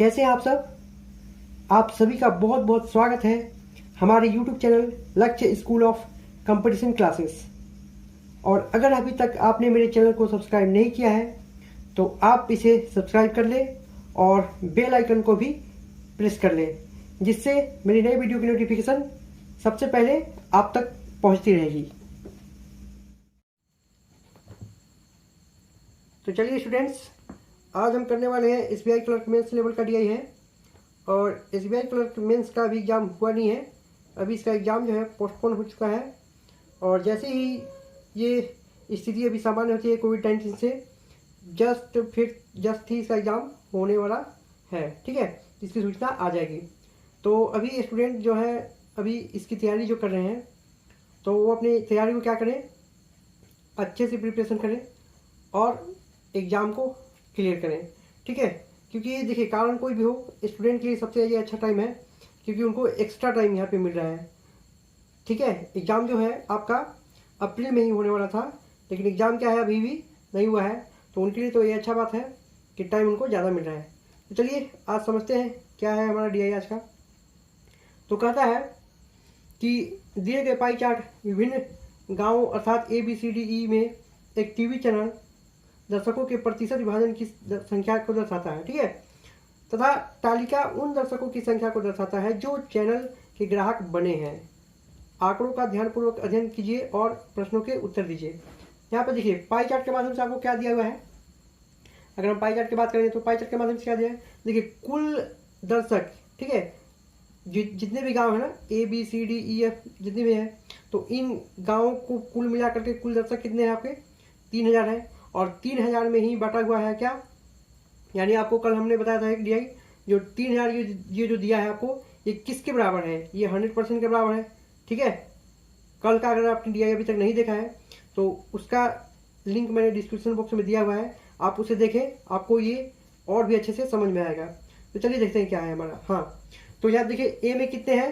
कैसे हैं आप सब। आप सभी का बहुत बहुत स्वागत है हमारे YouTube चैनल लक्ष्य स्कूल ऑफ कंपटीशन क्लासेस। और अगर अभी तक आपने मेरे चैनल को सब्सक्राइब नहीं किया है तो आप इसे सब्सक्राइब कर लें और बेल आइकन को भी प्रेस कर लें, जिससे मेरी नई वीडियो की नोटिफिकेशन सबसे पहले आप तक पहुंचती रहेगी। तो चलिए स्टूडेंट्स, आज हम करने वाले हैं SBI क्लर्क मेंस लेवल का DI है। और SBI क्लर्क मेंस का भी एग्ज़ाम हुआ नहीं है, अभी इसका एग्ज़ाम जो है पोस्टपोन हो चुका है। और जैसे ही ये स्थिति अभी सामान्य होती है कोविड-19 से, जस्ट ही इसका एग्ज़ाम होने वाला है, ठीक है, इसकी सूचना आ जाएगी। तो अभी स्टूडेंट जो है अभी इसकी तैयारी जो कर रहे हैं तो वो अपनी तैयारी को क्या करें, अच्छे से प्रिपरेशन करें और एग्ज़ाम को क्लियर करें, ठीक है। क्योंकि देखिए, कारण कोई भी हो, स्टूडेंट के लिए सबसे ये अच्छा टाइम है क्योंकि उनको एक्स्ट्रा टाइम यहाँ पे मिल रहा है, ठीक है। एग्ज़ाम जो है आपका अप्रैल में ही होने वाला था, लेकिन एग्ज़ाम क्या है अभी भी नहीं हुआ है, तो उनके लिए तो ये अच्छा बात है कि टाइम उनको ज़्यादा मिल रहा है। तो चलिए आज समझते हैं क्या है हमारा DI आज का। तो कहता है कि दिए गए पाई चार्ट विभिन्न गाँवों अर्थात ABCDE में एक TV चैनल दर्शकों के प्रतिशत विभाजन की संख्या को दर्शाता है, ठीक है, तथा तालिका उन दर्शकों की संख्या को दर्शाता है जो चैनल के ग्राहक बने हैं। आंकड़ों का ध्यानपूर्वक अध्ययन कीजिए और प्रश्नों के उत्तर दीजिए। यहाँ पर देखिए पाई चार्ट के माध्यम से आपको क्या दिया हुआ है। अगर हम पाई चार्ट की बात करें तो पाई चार्ट के माध्यम से क्या दिया है, देखिए कुल दर्शक, ठीक है, जितने भी गाँव है ना ABCDEF जितने भी हैं, तो इन गाँवों को कुल मिला करके कुल दर्शक कितने हैं आपके 3000 है। और 3000 में ही बटा हुआ है क्या, यानी आपको कल हमने बताया था एक DI जो 3000 ये जो दिया है आपको, ये किसके बराबर है, ये 100% के बराबर है, ठीक है। कल का अगर आपने DI अभी तक नहीं देखा है तो उसका लिंक मैंने डिस्क्रिप्शन बॉक्स में दिया हुआ है, आप उसे देखें, आपको ये और भी अच्छे से समझ में आएगा। तो चलिए देखते हैं क्या है हमारा। हाँ, तो यहाँ देखिए A में कितने हैं,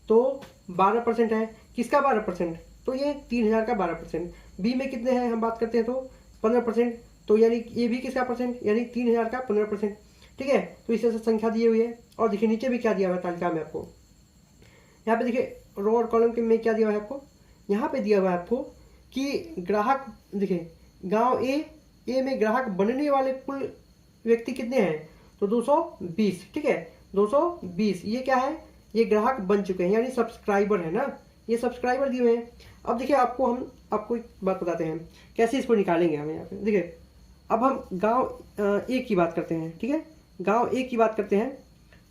तो 12% है। किसका 12%, तो ये 3000 का 12%। B में कितने हैं हम बात करते हैं तो 15%, तो यानी ये भी किसका परसेंट, यानी 3000 का 15%, ठीक है। तो इस तरह से संख्या दी हुई है। और देखिए नीचे भी क्या दिया हुआ है तालिका में आपको, यहाँ पे देखिए रो और कॉलम के में क्या दिया हुआ है आपको, यहाँ पे दिया हुआ है आपको कि ग्राहक, देखिए गांव ए में ग्राहक बनने वाले कुल व्यक्ति कितने हैं, तो 220, ठीक है, 220। ये क्या है, ये ग्राहक बन चुके हैं, यानी सब्सक्राइबर है ना, ये सब्सक्राइबर दिए हुए हैं। अब देखिए हम आपको एक बात बताते हैं कैसे इसको निकालेंगे हम यहाँ पे। देखिए अब हम गांव A की बात करते हैं, ठीक है, गांव A की बात करते हैं।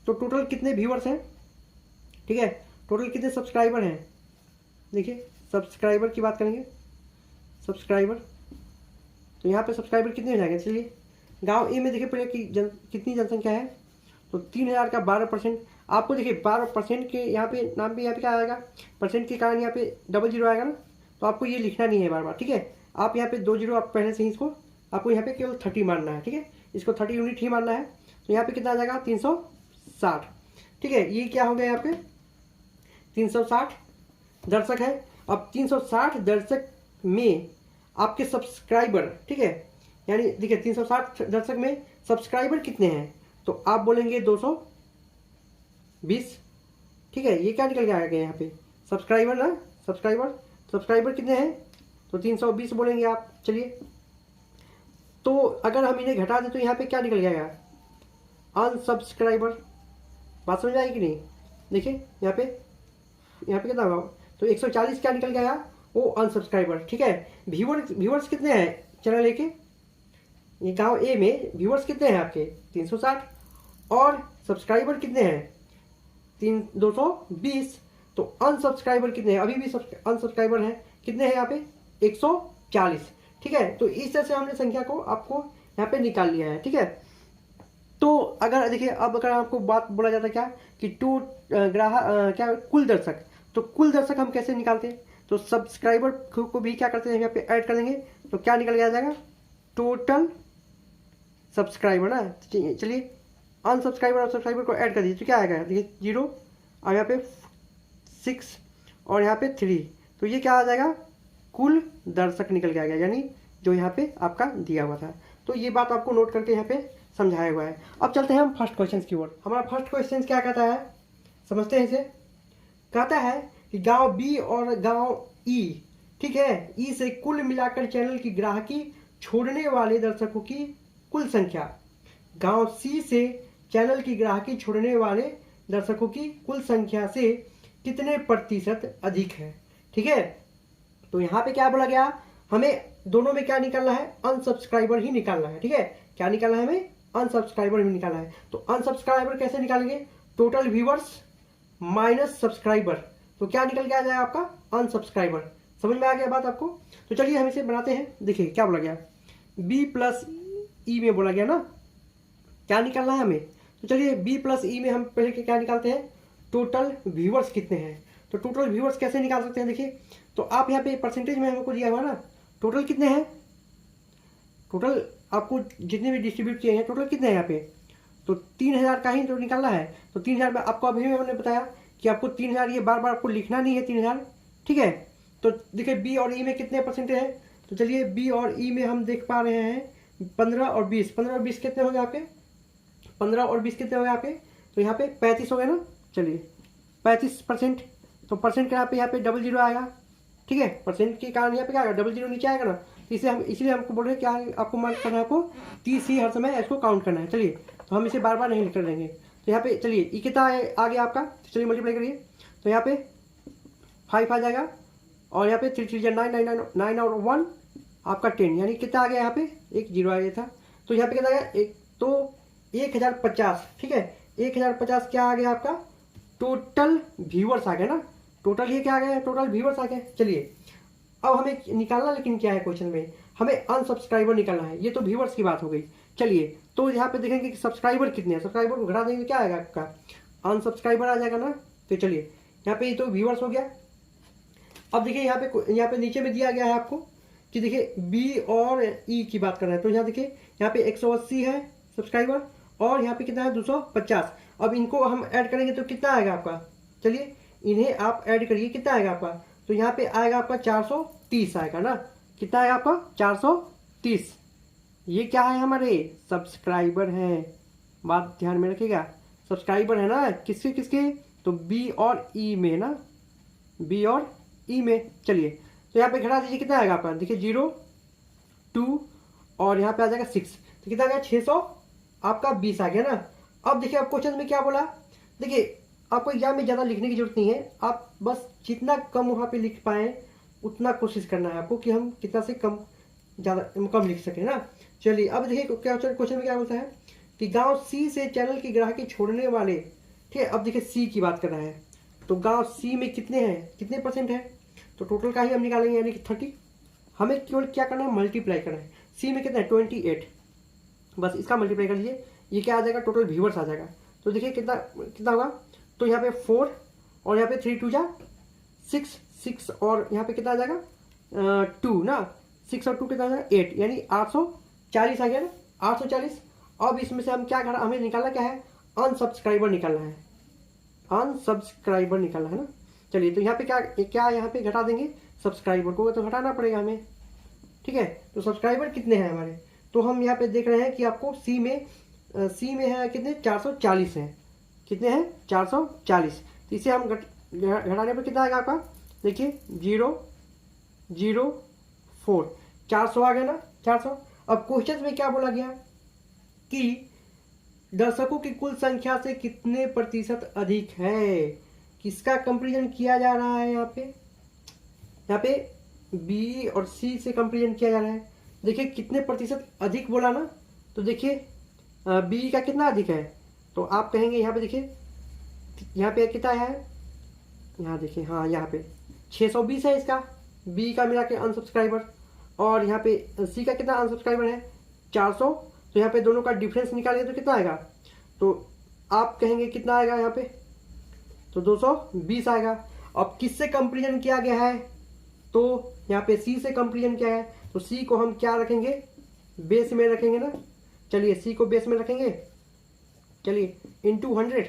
तो टोटल कितने व्यूअर्स हैं, ठीक है, टोटल कितने सब्सक्राइबर हैं। देखिए सब्सक्राइबर की बात करेंगे, सब्सक्राइबर, तो यहाँ पे सब्सक्राइबर कितने हो जाएंगे। चलिए गांव A में देखिए पहले कि कितनी जनसंख्या है, तो 3000 का 12%। आपको देखिए 12% के यहाँ पे नाम पे यहाँ पे क्या आएगा, परसेंट के कारण यहाँ पे 00 आएगा ना, तो आपको ये लिखना नहीं है बार बार, ठीक है। आप यहाँ पे 20 आप पहले से ही इसको आपको यहाँ पे केवल 30 मानना है, ठीक है, इसको 30 यूनिट ही मानना है। तो यहाँ पे कितना आ जाएगा 360, ठीक है। ये क्या हो गया, यहाँ पे 360 दर्शक है। अब 360 दर्शक में आपके सब्सक्राइबर, ठीक है, यानी देखिए 360 दर्शक में सब्सक्राइबर कितने हैं, तो आप बोलेंगे 220, ठीक है। ये क्या निकल के आएगा यहाँ पे सब्सक्राइबर ना, सब्सक्राइबर कितने हैं, तो 320 बोलेंगे आप। चलिए तो अगर हम इन्हें घटा दें तो यहाँ पे क्या निकल जाएगा, अनसब्सक्राइबर। बात समझ आएगी कि नहीं। देखिए यहाँ पे कितना होगा, तो 140 क्या निकल गया, वो अनसब्सक्राइबर, ठीक है। व्यूअर्स कितने हैं चैनल लेके, ये गाँव A में व्यूअर्स कितने हैं आपके 360, और सब्सक्राइबर कितने हैं 220। तो अनसब्सक्राइबर कितने हैं, अभी भी अनसब्सक्राइबर हैं कितने हैं यहाँ पे 140, ठीक है। तो इस तरह से हमने संख्या को आपको यहाँ पे निकाल लिया है, ठीक है। तो अगर देखिए अब अगर आपको बात बोला जाता है क्या कि क्या कुल दर्शक, तो कुल दर्शक हम कैसे निकालते हैं, तो सब्सक्राइबर को भी क्या करते हैं यहाँ पे ऐड कर देंगे, तो क्या निकल के आ जाएगा टोटल सब्सक्राइबर ना। चलिए अनसब्सक्राइबर और सब्सक्राइबर को ऐड कर दीजिए, तो क्या आएगा, देखिए 0 और यहाँ पे 6 और यहाँ पे 3, तो ये क्या आ जाएगा कुल दर्शक निकल के आ गया, यानी जो यहाँ पे आपका दिया हुआ था। तो ये बात आपको नोट करके यहाँ पे समझाया हुआ है। अब चलते हैं हम फर्स्ट क्वेश्चन की ओर। हमारा फर्स्ट क्वेश्चन क्या कहता है, समझते हैं इसे। कहता है कि गांव बी और गांव ई, ठीक है, ई से कुल मिलाकर चैनल की ग्राहकी छोड़ने वाले दर्शकों की कुल संख्या गांव सी से चैनल की ग्राहकी छोड़ने वाले दर्शकों की कुल संख्या से कितने प्रतिशत अधिक है। ठीक है, तो यहाँ पे क्या बोला गया, हमें दोनों में क्या निकालना है, अनसब्सक्राइबर ही निकालना है। ठीक है, क्या निकालना है, हमें अनसब्सक्राइबर ही निकालना है। तो अनसब्सक्राइबर कैसे निकालेंगे, टोटल व्यूवर्स माइनस सब्सक्राइबर, तो क्या निकल के आ जाएगा आपका अनसब्सक्राइबर। समझ में आ गया बात आपको। तो चलिए हम इसे बनाते हैं। देखिए क्या बोला गया, बी प्लस ई में बोला गया ना, क्या निकालना है हमें। तो चलिए बी प्लस ई में हम पहले क्या निकालते हैं, टोटल व्यूवर्स कितने हैं। तो टोटल व्यूवर्स कैसे निकाल सकते हैं, देखिए तो आप यहाँ पे परसेंटेज में हमको दिया हुआ ना, टोटल कितने हैं, टोटल आपको जितने भी डिस्ट्रीब्यूट किए हैं टोटल कितने हैं यहाँ पे, तो 3000 का ही तो निकालना है। तो 3000 में आपको अभी मैंने बताया कि आपको 3000, ये बार बार आपको लिखना नहीं है 3000। ठीक है, तो देखिए बी और ई में कितने परसेंटेज है। तो चलिए बी और ई में हम देख पा रहे हैं 15 और 20, 15 और 20 कितने हो गए आपके, 15 और 20 कितने हो गए आपके, तो यहाँ पे 35 हो गए ना। चलिए 35%, तो परसेंट का यहाँ पे डबल जीरो आएगा। ठीक है, परसेंट के कारण यहाँ पे क्या आएगा, डबल जीरो नीचे आएगा ना। तो इसे हम इसलिए हमको बोल रहे हैं क्या आपको मार्क करना है, आपको 30 ही हर समय इसको काउंट करना है। चलिए तो हम इसे बार बार नहीं लिख कर देंगे। तो यहाँ पे चलिए ई कितना आ गया आपका, तो चलिए मल्टीप्लाई करिए। तो यहाँ पे 5 आ जाएगा और यहाँ पे 3 3 9 9 और 1 आपका 10, यानी कितना आ गया, यहाँ पे एक जीरो आ गया था। तो यहाँ पे कितना आ गया, एक तो 1050। ठीक है, 1050 क्या आ गया आपका, टोटल व्यूवर्स आ गया ना, टोटल ये क्या आ गया, टोटल व्यूवर्स आ गए। चलिए अब हमें निकालना लेकिन क्या है, क्वेश्चन में हमें अनसब्सक्राइबर निकालना है। ये तो व्यूवर्स की बात हो गई। चलिए तो यहाँ पे देखेंगे कि सब्सक्राइबर कितने हैं, सब्सक्राइबर को घटा देंगे क्या आएगा आपका, अनसब्सक्राइबर आ जाएगा ना। तो चलिए यहाँ पे ये तो व्यूवर्स हो गया। अब देखिए यहाँ पे नीचे में दिया गया है आपको कि देखिए बी और ई की बात कर रहे हैं। तो यहाँ देखिए यहाँ पे 180 है सब्सक्राइबर और यहाँ पे कितना है 250। अब इनको हम ऐड करेंगे तो कितना आएगा आपका, चलिए इन्हें आप ऐड करिए, कितना आएगा आपका, तो यहाँ पे आएगा आपका 430 आएगा ना। कितना आएगा आपका 430। ये क्या है, हमारे सब्सक्राइबर हैं, बात ध्यान में रखिएगा, सब्सक्राइबर है ना, किसके किसके, तो बी और ई में ना, बी और ई में। चलिए तो यहाँ पे घटा दीजिए, कितना आएगा आपका, देखिए 0 2 और यहाँ पे आ जाएगा 6, तो कितना आ गया 600 आपका 20 आ गया ना। अब देखिए अब क्वेश्चन में क्या बोला, देखिए आपको एग्जाम में ज़्यादा लिखने की जरूरत नहीं है, आप बस जितना कम वहाँ पे लिख पाएँ उतना कोशिश करना है आपको कि हम कितना से कम कम लिख सकें ना। चलिए अब देखिए क्या क्वेश्चन में क्या बोलता है कि गांव सी से चैनल की ग्राहकी छोड़ने वाले, ठीक है, अब देखिए सी की बात कर रहा है, तो गांव सी में कितने हैं, कितने परसेंट है, तो टोटल का ही हम निकालेंगे यानी कि 30। हमें केवल क्या करना है, मल्टीप्लाई करना है। सी में कितना है 28, बस इसका मल्टीप्लाई कर लीजिए, ये क्या आ जाएगा, टोटल व्यूवर्स आ जाएगा। तो देखिए कितना कितना होगा, तो यहाँ पे 4 और यहाँ पे 3 2 जा 6 और यहाँ पे कितना आ जाएगा 2 ना, 6 और 2 कितना आ जाएगा 8, यानी 840 आ गया ना, 840। अब इसमें से हम क्या करना, हमें निकालना क्या है, अनसब्सक्राइबर निकालना है, अनसब्सक्राइबर निकालना है ना। चलिए तो यहाँ पे क्या यहाँ पे घटा देंगे, सब्सक्राइबर को तो घटाना पड़ेगा हमें। ठीक है, तो सब्सक्राइबर कितने हैं हमारे, तो हम यहाँ पे देख रहे हैं कि आपको सी में है कितने 440 हैं, कितने हैं 440। तो इसे हम घटाने पर कितना आएगा आपका, देखिए 0 0 4 400 आ गया ना, 400। अब क्वेश्चन में क्या बोला गया कि दर्शकों की कुल संख्या से कितने प्रतिशत अधिक है, किसका कंपैरिजन किया जा रहा है, यहाँ पे बी और सी से कंपैरिजन किया जा रहा है। देखिए कितने प्रतिशत अधिक बोला ना, तो देखिए बी का कितना अधिक है, तो आप कहेंगे यहाँ पे देखिए यहाँ पे कितना है, यहाँ देखिए हाँ यहाँ पे 620 है इसका बी का मिला के अनसब्सक्राइबर, और यहाँ पे सी का कितना अनसब्सक्राइबर है 400। तो यहाँ पे दोनों का डिफरेंस निकालिए तो कितना आएगा, तो आप कहेंगे कितना आएगा यहाँ पे, तो 220 आएगा। अब किससे कंपैरिजन किया गया है, तो यहाँ पे सी से कंपैरिजन किया है, तो सी को हम क्या रखेंगे, बेस में रखेंगे ना। चलिए सी को बेस में रखेंगे, चलिए इंटू 100,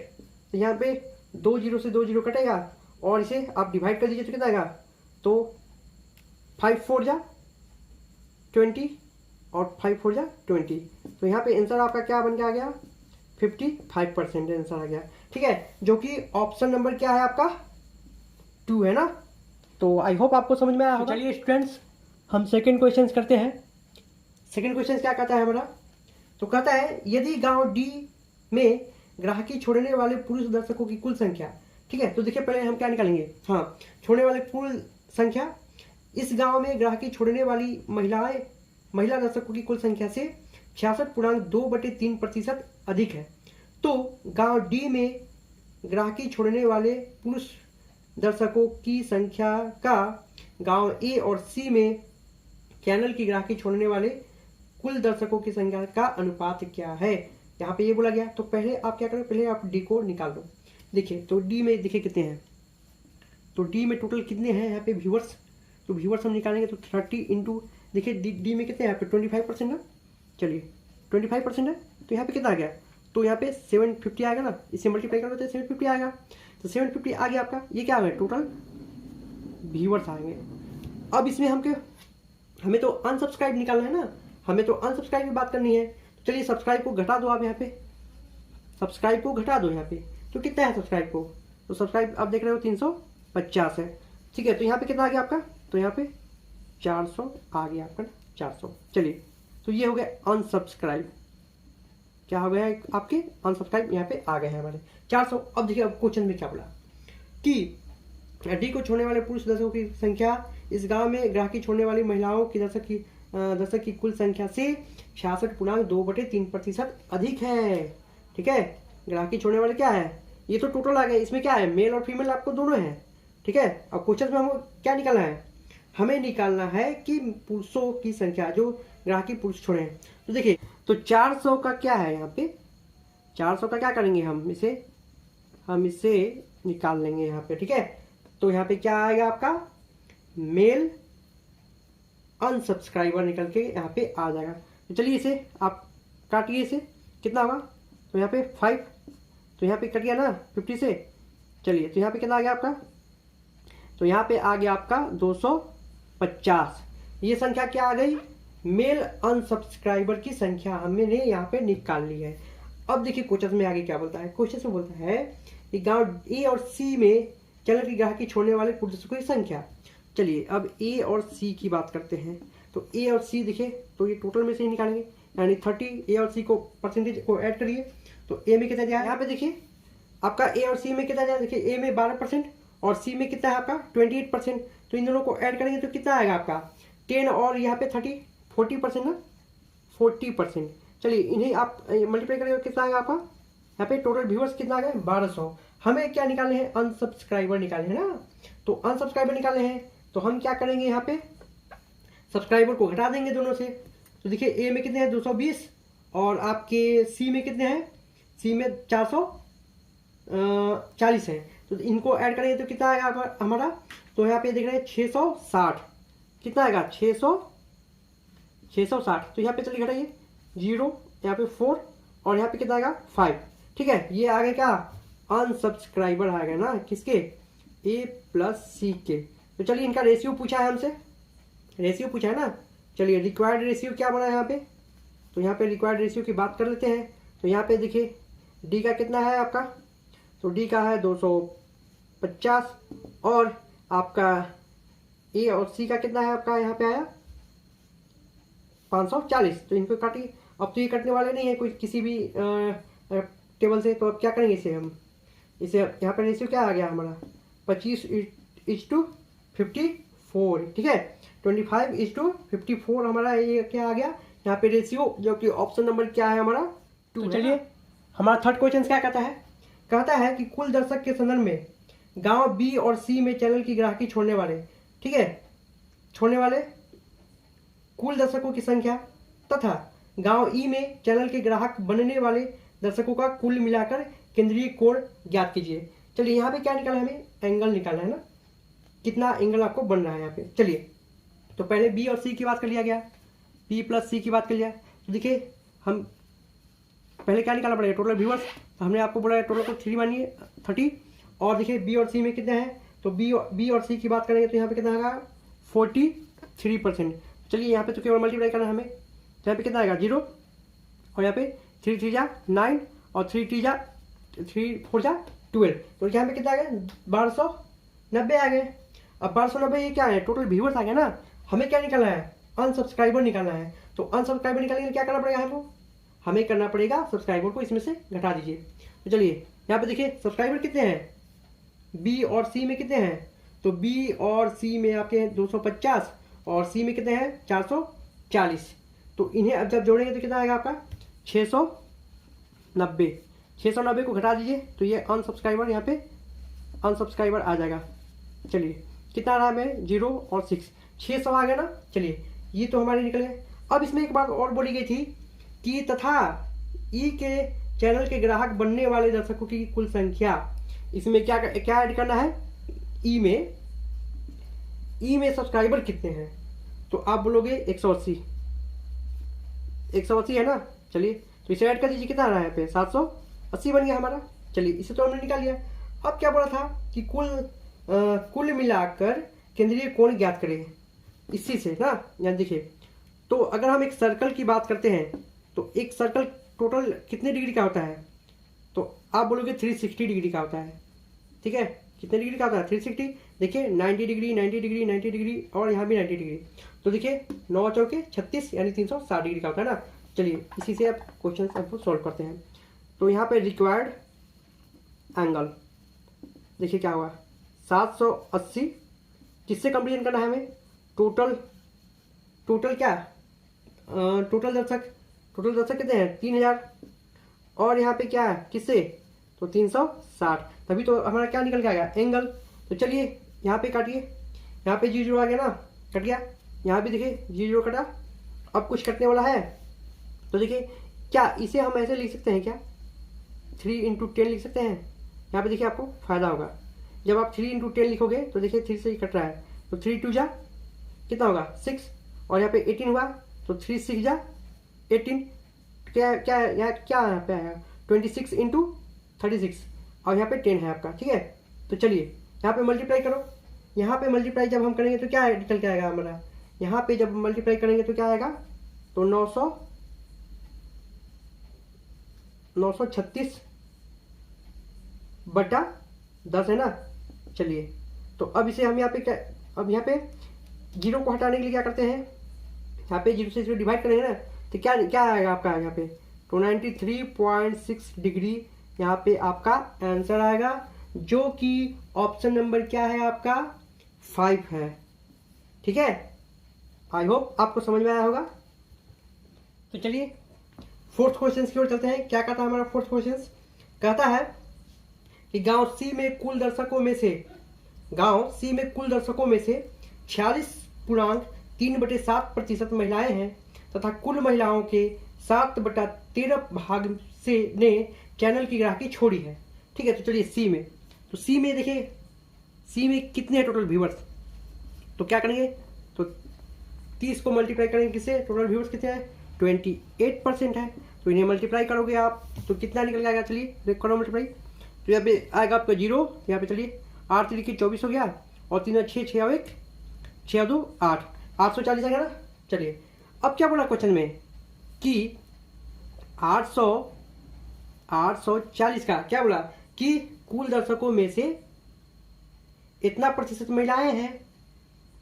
तो यहाँ पे 2 0 से 2 0 कटेगा और इसे आप डिवाइड कर दीजिए तो कितना आएगा, तो 5 4 जा 20, और 5 4 जा 20। तो यहाँ पे आंसर आपका क्या बन के आ गया, 55% आंसर आ गया। ठीक है, जो कि ऑप्शन नंबर क्या है आपका 2 है ना। तो आई होप आपको समझ में आया होगा। चलिए स्टूडेंट्स, हम सेकंड क्वेश्चन करते हैं। सेकंड क्वेश्चन क्या कहता है हमारा, तो कहता है यदि गांव डी में ग्राहकी छोड़ने वाले पुरुष दर्शकों की कुल संख्या, ठीक है, तो देखिए पहले हम क्या निकालेंगे, हाँ, छोड़ने वाले कुल संख्या, इस गांव में ग्राहकी छोड़ने वाली महिला दर्शकों की कुल संख्या से 66.2/3% अधिक है, तो गांव डी में ग्राहकी छोड़ने वाले पुरुष दर्शकों की संख्या का गांव ए और सी में चैनल की ग्राहकी छोड़ने वाले कुल दर्शकों की संख्या का अनुपात क्या है। यहाँ पे ये बोला गया, तो पहले आप क्या करो, पहले आप डी को निकाल लो। देखिए तो डी में देखिए कितने हैं, तो डी में टोटल कितने हैं यहाँ पे व्यूअर्स, तो व्यूअर्स हम निकालेंगे तो 30 इंटू, देखिए डी में कितने हैं यहाँ पे 25% ना, चलिए 25% है, तो यहाँ पे कितना आ गया, तो यहाँ पे 750 आएगा ना, इसे मल्टीप्लाई करोगे तो 750 आएगा, तो 750 आ गया आपका। ये क्या है, टोटल व्यूअर्स आएंगे। अब इसमें हमें तो अनसब्सक्राइब निकालना है ना, हमें तो अनसब्सक्राइब की बात करनी है। तो चलिए सब्सक्राइब को घटा दो आप यहाँ पे, सब्सक्राइब को घटा दो यहाँ पे, तो कितना है सब्सक्राइब को, तो सब्सक्राइब आप देख रहे हो 350 है। ठीक है, तो यहाँ पे कितना आ गया आपका, तो यहाँ पे 400 आ गया आपका, 400। चलिए तो ये हो गया अनसब्सक्राइब, क्या हो गया है आपके अनसब्सक्राइब, यहाँ पे आ गए हैं हमारे 400। अब देखिए अब क्वेश्चन में क्या बोला कि डी को छोड़ने वाले पुरुष दर्शकों की संख्या इस गांव में ग्राहकी छोड़ने वाली महिलाओं की दर्शक की कुल संख्या से 66.2/3% अधिक है। ठीक है, ग्राहकी छोड़ने वाले क्या है, ये तो टोटल आ गया, इसमें क्या है मेल और फीमेल आपको दोनों है। ठीक है, अब क्वेश्चन में हमको क्या निकालना है, हमें निकालना है कि पुरुषों की संख्या जो ग्राहकी पुरुष छोड़े हैं। तो देखिए तो 400 का क्या है यहाँ पे, 400 का क्या करेंगे हम इसे निकाल लेंगे यहाँ पे। ठीक है, तो यहाँ पे क्या आएगा आपका मेल अनसब्सक्राइबर निकल के यहाँ पे आ जाएगा। तो चलिए इसे आप काटिए, इसे कितना होगा, तो यहाँ पे 5, तो यहाँ पे कट गया ना 50 से। चलिए तो यहाँ पे कितना आ गया आपका, तो यहाँ पे आ गया आपका 250। ये संख्या क्या आ गई, मेल अनसब्सक्राइबर की संख्या हमने यहाँ पे निकाल ली है। अब देखिए क्वेश्चन में आगे क्या बोलता है, क्वेश्चन में बोलता है कि गांव ए और सी में चैनल की ग्राहकी छोड़ने वाले पुरुषों की संख्या। चलिए अब ए और सी की बात करते हैं, तो ए और सी देखिए, तो ये टोटल में से ही निकालेंगे, यानी 30 ए और सी को परसेंटेज को ऐड करिए, तो ए में कितना जाए, यहाँ पे देखिए आपका ए और सी में कितना जाए, देखिए ए में 12% और सी में कितना है आपका 28%, तो इन दोनों को ऐड करेंगे तो कितना आएगा आपका 10 और यहाँ पे 30 40% ना, 40%। चलिए इन्हें आप मल्टीप्लाई करेंगे कितना आएगा आपका, यहाँ पे टोटल व्यूअर्स कितना आ गया 1200। हमें क्या निकालने हैं, अनसब्सक्राइबर निकालने हैं ना, तो अनसब्सक्राइबर निकालने हैं, तो हम क्या करेंगे यहाँ पे सब्सक्राइबर को घटा देंगे दोनों से। तो देखिए ए में कितने हैं 220 और आपके सी में कितने हैं, सी में 440 है, तो इनको ऐड करेंगे तो कितना आएगा हमारा, तो यहाँ पे देख रहे हैं 660, कितना आएगा 660। तो यहाँ पे चलिए घटाइए 0, यहाँ पे 4 और यहाँ पे कितना आएगा 5। ठीक है, ये आगे क्या अनसब्सक्राइबर आ गया ना, किसके ए प्लस सी के। तो चलिए इनका रेशियो पूछा है हमसे, रेशियो पूछा है ना, चलिए रिक्वायर्ड रेशियो क्या बना है यहाँ पे, तो यहाँ पे रिक्वायर्ड रेशियो की बात कर लेते हैं। तो यहाँ पे देखिए डी का कितना है आपका, तो डी का है 250 और आपका ए और सी का कितना है आपका, यहाँ पे आया 540। तो इनको काटिए, अब तो ये कटने वाले नहीं है कोई किसी भी टेबल से, तो अब क्या करेंगे इसे यहाँ पे रेशियो क्या आ गया हमारा 25:54। ठीक है, 25:54 हमारा ये क्या आ गया यहाँ पे रेशियो, जो कि ऑप्शन नंबर क्या है हमारा 2। तो चलिए हमारा थर्ड क्वेश्चन क्या कहता है कि कुल दर्शक के संदर्भ में गांव बी और सी में चैनल की ग्राहकी छोड़ने वाले, ठीक है, छोड़ने वाले कुल दर्शकों की संख्या तथा गांव ई में चैनल के ग्राहक बनने वाले दर्शकों का कुल मिलाकर केंद्रीय कोण ज्ञात कीजिए। चलिए यहाँ पे क्या निकालना है, हमें एंगल निकालना है ना, कितना एंगल आपको बन रहा है यहाँ पे। चलिए तो पहले बी और सी की बात कर लिया गया, बी प्लस सी की बात कर लिया, तो देखिए हम पहले क्या निकालना पड़ेगा टोटल व्यूअर्स, तो हमने आपको बोला टोटल को 3 मानिए 30 और देखिए बी और सी में कितने हैं, तो बी और सी की बात करेंगे तो यहाँ पे कितना आएगा 43%। चलिए यहाँ पे तो केवल मल्टीप्लाई करना है हमें, यहाँ पे कितना आएगा 0, और यहाँ पे 3 3 जा 9 और 3 4 जा 12, तो यहाँ पे कितना आ गया 1290 आ गए। अब 1290 ये क्या है, टोटल व्यूअर्स आ गया ना। हमें क्या निकालना है, अनसब्सक्राइबर निकालना है। तो अनसब्सक्राइबर निकालने के लिए क्या करना पड़ेगा हमको, हमें करना पड़ेगा सब्सक्राइबर को इसमें से घटा दीजिए। तो चलिए यहाँ पे देखिए सब्सक्राइबर कितने हैं, बी और सी में कितने हैं, तो बी और सी में आपके 250 और सी में कितने हैं 440। तो इन्हें अब जब जोड़ेंगे तो कितना आएगा आपका 690। 690 को घटा दीजिए तो ये अनसब्सक्राइबर, यहाँ पे अनसब्सक्राइबर आ जाएगा। चलिए कितना रहा हमें 0 और 6, 600 आ गया ना। चलिए ये तो हमारे निकल गए। अब इसमें एक बात और बोली गई थी कि तथा ई के चैनल के ग्राहक बनने वाले दर्शकों की कुल संख्या, इसमें क्या क्या ऐड करना है, ई में सब्सक्राइबर कितने हैं, तो आप बोलोगे 180 है ना। चलिए तो इसे ऐड कर दीजिए, कितना आ रहा है यहाँ पे 780 बन गया हमारा। चलिए इसे तो हमने निकाल लिया। अब क्या बोला था कि कुल मिलाकर केंद्रीय कोण ज्ञात करें, इसी से ना। यहाँ देखिए तो अगर हम एक सर्कल की बात करते हैं तो एक सर्कल टोटल कितने डिग्री का होता है, तो आप बोलोगे 360 डिग्री का होता है। ठीक है, कितने डिग्री का होता है 360। देखिए 90 डिग्री 90 डिग्री 90 डिग्री और यहाँ भी 90 डिग्री। तो देखिए 9 चौके 36 यानी 360 डिग्री का होता है ना। चलिए इसी से आप क्वेश्चन आपको सॉल्व करते हैं। तो यहाँ पे रिक्वायर्ड एंगल देखिए क्या हुआ 780, किससे कंपेरिजन करना है हमें, टोटल क्या टोटल दर्शक कितने हैं 3000, और यहाँ पे क्या है किससे, तो 360, तभी तो हमारा क्या निकल के आएगा एंगल। तो चलिए यहाँ पे काटिए, यहाँ पे 0 आ गया ना, कट गया। यहाँ भी देखिए 0 कटा। अब कुछ कटने वाला है तो देखिए क्या इसे हम ऐसे लिख सकते हैं क्या, 3 × 10 लिख सकते हैं। यहाँ पे देखिए आपको फायदा होगा, जब आप 3 × 10 लिखोगे तो देखिए 3 से ही कट रहा है, तो 3 2 जा कितना होगा 6, और यहाँ पे 18 हुआ तो 3 6 जा 18, क्या यहाँ पे आया 26 × 36, और यहाँ पे 10 है आपका। ठीक है, तो चलिए यहाँ पे मल्टीप्लाई करो। यहाँ पे मल्टीप्लाई जब हम करेंगे तो क्या निकल के आएगा हमारा, यहाँ पे जब मल्टीप्लाई करेंगे तो क्या आएगा, तो 936 बटा 10 है ना। चलिए तो अब इसे हम यहाँ पे क्या, अब यहाँ पे 0 को हटाने के लिए क्या करते हैं, यहाँ पे 0 से 0 डिवाइड करेंगे ना, तो क्या आएगा आपका यहाँ पे, तो 93.6 डिग्री यहाँ पे आपका आंसर आएगा, जो कि ऑप्शन नंबर क्या है आपका 5 है। ठीक है, आई होप आपको समझ में आया होगा। तो चलिए फोर्थ क्वेश्चन की ओर चलते हैं। क्या कहता है हमारा फोर्थ क्वेश्चन, कहता है कि गांव सी में कुल दर्शकों में से 46.3/7% महिलाएं हैं तथा कुल महिलाओं के 7/13 भाग से ने चैनल की ग्राहकी छोड़ी है। ठीक है, तो चलिए सी में देखिए सी में कितने हैं टोटल व्यूअर्स, तो क्या करेंगे, तो 30 को मल्टीप्लाई करेंगे किससे, टोटल व्यूअर्स कितने हैं 28% है, तो इन्हें मल्टीप्लाई करोगे आप तो कितना निकल जाएगा, चलिए करो मल्टीप्लाई। तो यहाँ पे आएगा आपका 0, यहाँ पे चलिए 8 3 24 हो गया, और 3 6 6 1 6 2 8 840 आ गया ना। चलिए अब क्या बोला क्वेश्चन में कि 840 का क्या बोला कि कुल दर्शकों में से इतना प्रतिशत महिलाएं हैं।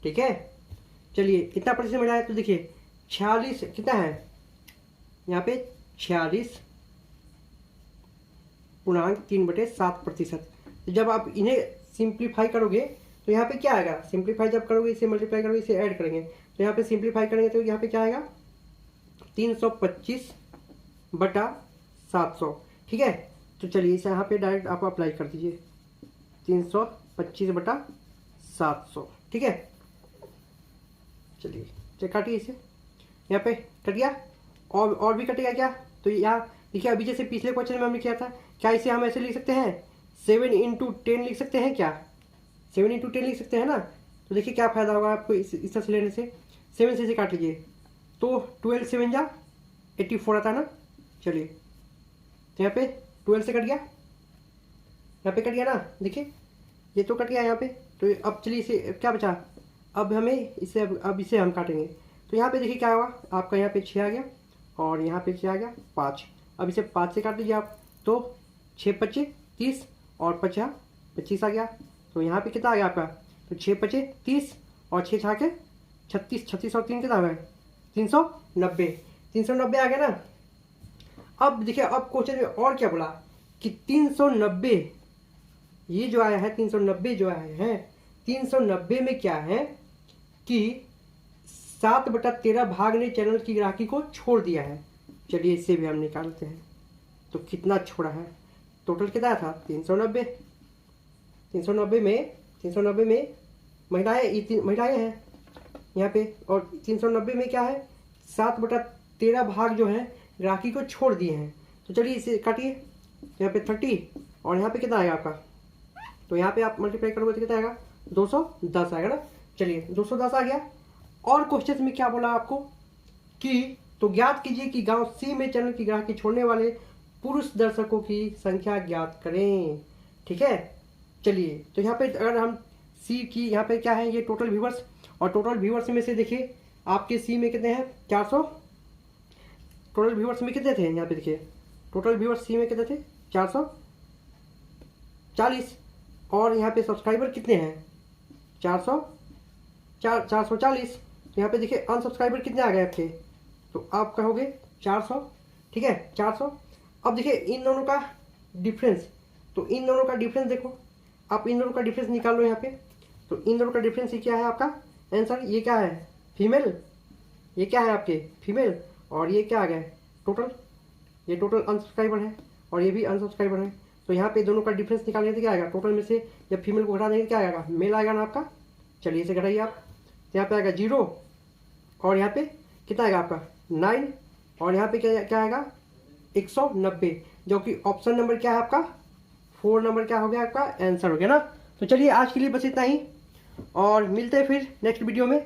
ठीक है, चलिए इतना प्रतिशत महिलाएं, तो देखिए 46 कितना है यहाँ पे 46.3/7%। जब आप इन्हें सिंप्लीफाई करोगे तो यहाँ पे क्या आएगा, सिंप्लीफाई जब करोगे इसे मल्टीप्लाई करोगे इसे ऐड करेंगे तो यहाँ पे सिंप्लीफाई करेंगे तो यहाँ पे क्या आएगा 325/700। ठीक है, तो चलिए इसे यहाँ पे डायरेक्ट आप अप्लाई कर दीजिए 325/700। ठीक है, चलिए काटिए इसे, यहाँ पे कट गया, और भी कटेगा क्या, तो यहाँ देखिए अभी जैसे पिछले क्वेश्चन में हमने किया था, क्या इसे हम ऐसे लिख सकते हैं 7 × 10 लिख सकते हैं क्या, 7 × 10 लिख सकते हैं ना। तो देखिए क्या फायदा होगा आपको इस तरह से लेने से, 7 से इसे काट लीजिए तो 12 7 जा 84 आता है ना। चलिए तो यहाँ पे 12 से कट गया, यहाँ पे कट गया ना, देखिए ये तो कट गया यहाँ पे। तो अब चलिए इसे क्या बचा, अब हमें इसे अब इसे हम काटेंगे तो यहाँ पे देखिए क्या हुआ, आपका यहाँ पे 6 आ गया और यहाँ पे 6 आ गया 5। अब इसे 5 से काट दीजिए आप, तो 6 पच्चे 30 और 50 25 आ गया। तो यहाँ पे कितना आ गया आपका, तो 6 पच्चे 30 और 6 छा के 36, 36 और 3 कितना है 390, 390 आ गया ना। अब देखिए अब क्वेश्चन में और क्या बोला कि 390 ये जो आया है, 390 जो आया है, 390 में क्या है कि 7/13 भाग ने चैनल की ग्राहकी को छोड़ दिया है। चलिए इससे भी हम निकालते हैं, तो कितना छोड़ा है, टोटल कितना था 390। 390 में महिलाएं हैं यहाँ पे, और 390 में क्या है 7/13 भाग जो है ग्राहकी को छोड़ दिए हैं। तो चलिए इसे काटिए, यहाँ पे 30 और यहाँ पे कितना आएगा आपका, तो यहाँ पे आप मल्टीप्लाई करोगे तो कितना आएगा 210 आएगा ना। चलिए 210 आ गया। और क्वेश्चन में क्या बोला आपको कि तो ज्ञात कीजिए कि गांव सी में चैनल की ग्राहकी छोड़ने वाले पुरुष दर्शकों की संख्या ज्ञात करें। ठीक है, चलिए तो यहाँ पे अगर हम सी की यहाँ पे क्या है ये टोटल व्यूवर्स, और टोटल व्यूवर्स में से देखिए आपके सी में कितने हैं 400, टोटल व्यूवर्स में कितने थे यहाँ पे देखिए, टोटल व्यूवर्स सी में कितने थे 440, और यहाँ पे सब्सक्राइबर कितने हैं 440। तो यहाँ पे देखिए अनसब्सक्राइबर कितने आ गए आपके, तो आप कहोगे 400। ठीक है 400। अब देखिए इन दोनों का डिफरेंस, तो इन दोनों का डिफरेंस देखो, आप इन दोनों का डिफरेंस निकाल लो यहाँ पे। तो इन दोनों का डिफरेंस ये क्या है आपका आंसर, ये क्या है फीमेल, ये क्या है आपके फीमेल, और ये क्या आ गया टोटल, ये टोटल अनसब्सक्राइबर है और ये भी अनसब्सक्राइबर है। तो यहाँ पे दोनों का डिफरेंस निकालने से क्या आएगा, टोटल में से जब फीमेल को घटा देंगे क्या आएगा, मेल आएगा ना आपका। चलिए इसे घटाइए आप, तो यहाँ पे आएगा 0 और यहाँ पे कितना आएगा आपका 9 और यहाँ पे क्या आएगा 190, जो कि ऑप्शन नंबर क्या है आपका 4 नंबर क्या हो गया आपका आंसर हो गया ना। तो चलिए आज के लिए बस इतना ही, और मिलते हैं फिर नेक्स्ट वीडियो में।